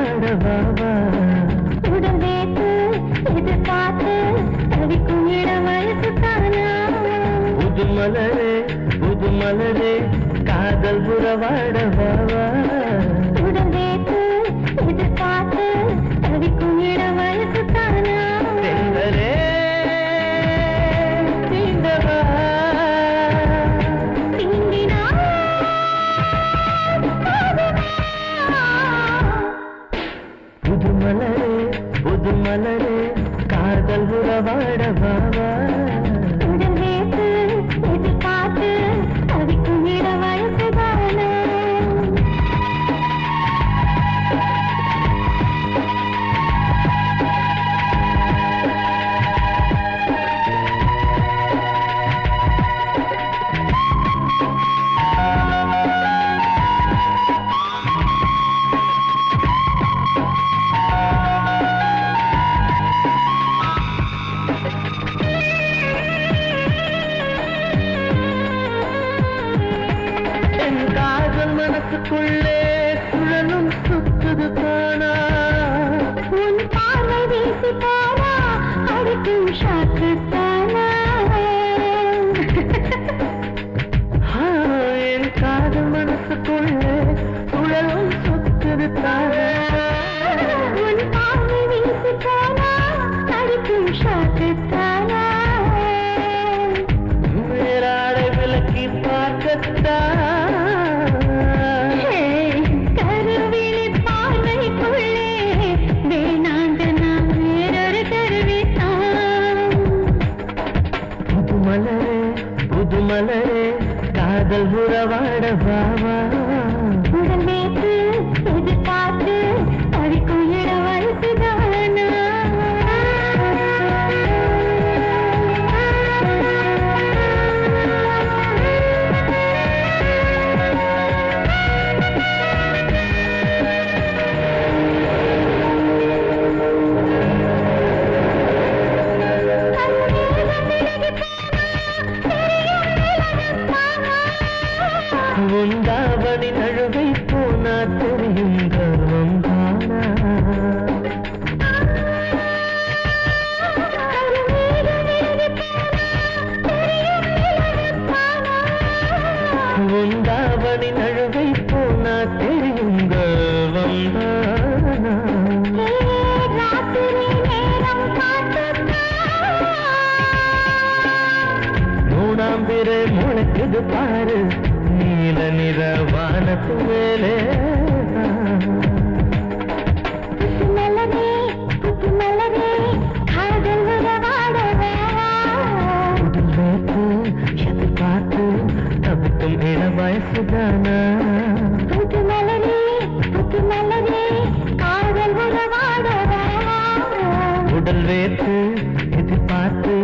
உறவாடவாவா உடல் வேத்து எதிர்பார்த்து தவிக்கும் இளம் வயசு தானா புது மலரே காதல் உறவாடவாவா உடல் வேத்து எதிர்பார்த்து தவிக்கும் இளம் வயசு தானா தென்றலே தீண்டவா தீண்டினா புது மலரே காதல் உறவாடவாவா உடல் வேத்து எதிர்பார்த்து தவிக்கும் இளம் வயசு தானா காதல் மனசுக்குள்ளே சுழலும் சுத்துது தானா உன் பார்வை வீசி போனா அடிக்கும் ஷாக்கு தானா என் காதல் மனசுக்குள்ளே சுழலும் சுத்துது தானா உன் பார்வை வீசி போனா அடிக்கும் ஷாக்கு தானா மேலாடை விலக்கி பார்க்கத்தான் கருவிழி பார்வைக்குள்ளே வேணாங்க நான் வேறொரு கருவித்தான் புது மலரே காதல் உறவாடவாவா உடல் வேத்து எதிர்பார்த்து தவிக்கும் இளம் வயசு தானா உண்டாவணி நழுவை போனா தெரியும் கர்வம் தானா உண்டாவணி நழுவை போனா தெரியும் கர்வம் தானா மூணாம் பிறை முளைக்குது பாரு நீல நிற வானத்து மேலே புது மலரே காதல் உறவாடவா உடல் வைத்து எதிர்பார்த்து தவிக்கும் இள வயசுதானா புது மலரே காதல் உறவாடவா உடல் வைத்து எதிர்பார்த்து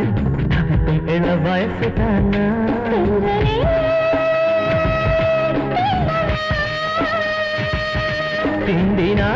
தவிக்கும் இள வயசுதானா தென்றலே திண்டினா